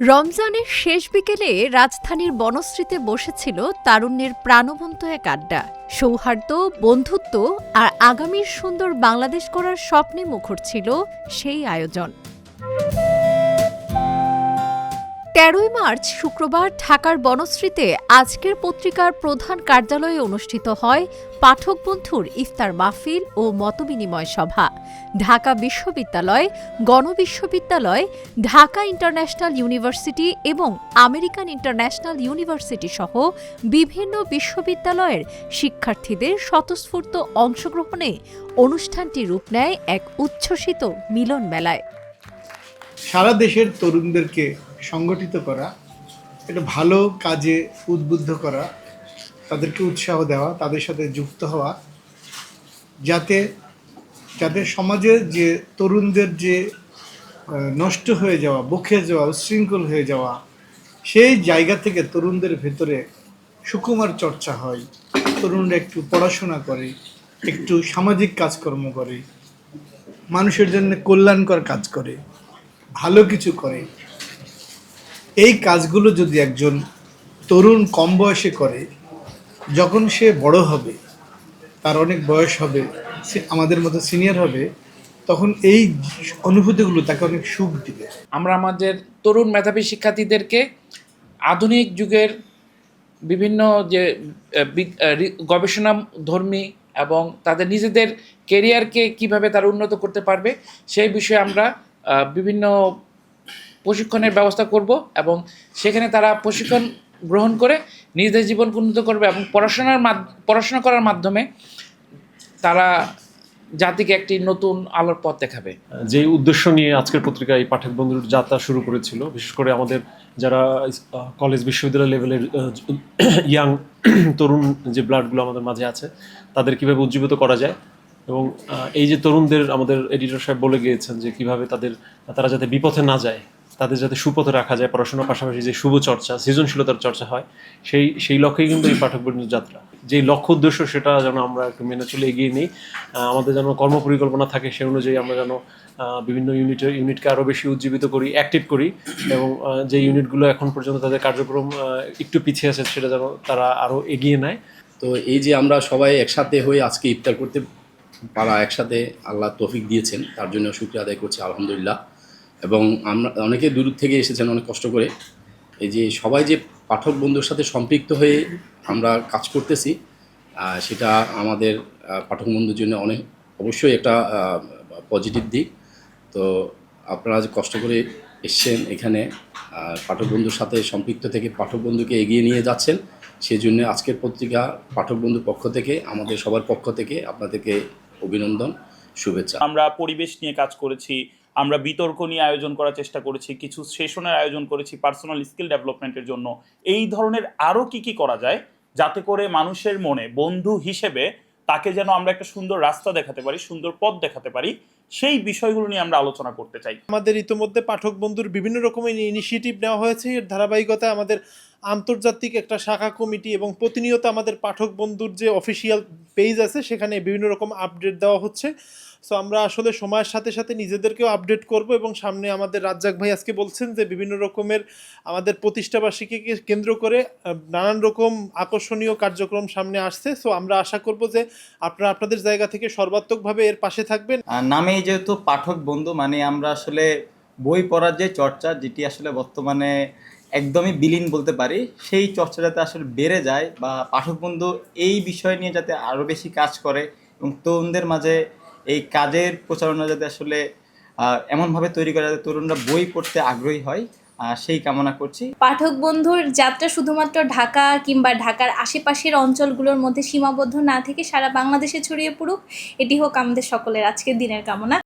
রমজানের শেষ বিকেলে রাজধানীর বনশ্রীতে বসেছিল তারুণ্যের প্রাণবন্ত এক আড্ডা। সৌহার্দ্য, বন্ধুত্ব আর আগামীর সুন্দর বাংলাদেশ গড়ার স্বপ্নে মুখর ছিল সেই আয়োজন। ১৩ই মার্চ শুক্রবার ঢাকার বনশ্রীতে আজকের পত্রিকার প্রধান কার্যালয়ে অনুষ্ঠিত হয় পাঠক বন্ধুর ইফতার মাহফিল ও মতবিনিময় সভা। ঢাকা বিশ্ববিদ্যালয়, গণবিশ্ববিদ্যালয়, ঢাকা ইন্টারন্যাশনাল ইউনিভার্সিটি এবং আমেরিকান ইন্টারন্যাশনাল ইউনিভার্সিটি সহ বিভিন্ন বিশ্ববিদ্যালয়ের শিক্ষার্থীদের স্বতঃস্ফূর্ত অংশগ্রহণে অনুষ্ঠানটি রূপ নেয় এক উচ্ছ্বসিত মিলন মেলায়। সারা দেশের তরুণদেরকে সংগঠিত করা, একটা ভালো কাজে উদ্বুদ্ধ করা, তাদেরকে উৎসাহ দেওয়া, তাদের সাথে যুক্ত হওয়া, যাতে সমাজের যে তরুণদের যে নষ্ট হয়ে যাওয়া, বকে যাওয়া, উচ্ছৃঙ্খল হয়ে যাওয়া, সেই জায়গা থেকে তরুণদের ভেতরে সুকুমার চর্চা হয়, তরুণরা একটু পড়াশোনা করে, একটু সামাজিক কাজকর্ম করে, মানুষের জন্য কল্যাণকর কাজ করে, ভালো কিছু করে। এই কাজগুলো যদি একজন তরুণ কম বয়সে করে, যখন সে বড় হবে, তার অনেক বয়স হবে, সে আমাদের মতো সিনিয়র হবে, তখন এই অনুভূতিগুলো তাকে অনেক সুখ দিবে। আমরা আমাদের তরুণ মেধাবী শিক্ষার্থীদেরকে আধুনিক যুগের বিভিন্ন যে গবেষণাধর্মী এবং তাদের নিজেদের কেরিয়ারকে কিভাবে তারা উন্নত করতে পারবে সেই বিষয়ে আমরা বিভিন্ন প্রশিক্ষণের ব্যবস্থা করব এবং সেখানে তারা প্রশিক্ষণ গ্রহণ করে নিজেদের জীবনকে উন্নত করবে এবং পড়াশোনা করার মাধ্যমে তারা জাতিকে একটি নতুন আলোর পথ দেখাবে। যে উদ্দেশ্য নিয়ে আজকের পত্রিকা এই পাঠক বন্ধুর যাত্রা শুরু করেছিল, বিশেষ করে আমাদের যারা কলেজ বিশ্ববিদ্যালয় লেভেলের ইয়াং তরুণ যে ব্লাডগুলো আমাদের মাঝে আছে, তাদের কীভাবে উজ্জীবিত করা যায় এবং এই যে তরুণদের আমাদের এডিটর সাহেব বলে গিয়েছেন যে কীভাবে তারা যাতে বিপথে না যায়, তাদের যাতে সুপথে রাখা যায়, পড়াশোনার পাশাপাশি যে শুভ চর্চা, সৃজনশীলতার চর্চা হয়, সেই লক্ষ্যেই কিন্তু এই পাঠক বন্ধুর যাত্রা। যেই লক্ষ্য উদ্দেশ্য সেটা যেন আমরা একটু মেনে চলে এগিয়ে নিই, আমাদের যেন কর্মপরিকল্পনা থাকে সে অনুযায়ী আমরা যেন বিভিন্ন ইউনিটকে আরও বেশি উজ্জীবিত করি, অ্যাক্টিভ করি এবং যে ইউনিটগুলো এখন পর্যন্ত তাদের কার্যক্রম একটু পিছিয়ে আছে সেটা যেন তারা আরও এগিয়ে নেয়। তো এই যে আমরা সবাই একসাথে হয়ে আজকে ইফতার করতে পারা, একসাথে আল্লাহ তৌফিক দিয়েছেন, তার জন্য শুকরিয়া আদায় করছি আলহামদুলিল্লাহ। এবং আমরা অনেকে দূর থেকে এসেছেন অনেক কষ্ট করে। এই যে সবাই যে পাঠক বন্ধুর সাথে সম্পৃক্ত হয়ে আমরা কাজ করতেছি, সেটা আমাদের পাঠক বন্ধুর জন্য অবশ্যই একটা পজিটিভ দিক। তো আপনারা যে কষ্ট করে এসছেন এখানে পাঠক বন্ধুর সাথে সম্পৃক্ত থেকে পাঠক বন্ধুকে এগিয়ে নিয়ে যাচ্ছেন, সেই জন্য আজকের পত্রিকা পাঠক বন্ধুর পক্ষ থেকে, আমাদের সবার পক্ষ থেকে আপনাদেরকে অভিনন্দন, শুভেচ্ছা। আমরা পরিবেশ নিয়ে কাজ করেছি, আমরা বিতর্ক নিয়ে আয়োজন করার চেষ্টা করেছি, কিছু সেশনের আয়োজন করেছি পার্সোনাল স্কিল ডেভেলপমেন্টের জন্য। এই ধরনের আরও কি করা যায় যাতে করে মানুষের মনে বন্ধু হিসেবে তাকে যেন আমরা একটা সুন্দর রাস্তা দেখাতে পারি, সুন্দর পথ দেখাতে পারি, সেই বিষয়গুলো নিয়ে আমরা আলোচনা করতে চাই। আমাদের ইতিমধ্যে পাঠক বন্ধুর বিভিন্ন রকমের ইনিশিয়েটিভ নেওয়া হয়েছে। এর ধারাবাহিকতায় আমাদের আন্তর্জাতিক একটা শাখা কমিটি এবং প্রতিনিয়ত আমাদের পাঠক বন্ধুর যে অফিসিয়াল পেজ আছে সেখানে বিভিন্ন রকম আপডেট দেওয়া হচ্ছে। সো আমরা আসলে সময়ের সাথে সাথে নিজেদেরকেও আপডেট করব এবং সামনে আমাদের রাজ্জাক ভাই আজকে বলছেন যে বিভিন্ন রকমের আমাদের প্রতিষ্ঠাবার্ষিকীকে কেন্দ্র করে নানান রকম আকর্ষণীয় কার্যক্রম সামনে আসছে। সো আমরা আশা করব যে আপনারা আপনাদের জায়গা থেকে সর্বাত্মকভাবে এর পাশে থাকবেন। নামেই যেহেতু পাঠক বন্ধু, মানে আমরা আসলে বই পড়ার যে চর্চা, যেটি আসলে বর্তমানে একদমই বিলীন বলতে পারি, সেই চর্চা যাতে আসলে বেড়ে যায় বা পাঠক বন্ধু এই বিষয় নিয়ে যাতে আরও বেশি কাজ করে এবং তরুণদের মাঝে এই কাজের প্রচারণা যাতে আসলে এমনভাবে তৈরি করা যাতে তরুণরা বই পড়তে আগ্রহী হয়, সেই কামনা করছি। পাঠক বন্ধুর যাত্রা শুধুমাত্র ঢাকা কিংবা ঢাকার আশেপাশের অঞ্চলগুলোর মধ্যে সীমাবদ্ধ না থেকে সারা বাংলাদেশে ছড়িয়ে পড়ুক, এটি হোক আমাদের সকলের আজকের দিনের কামনা।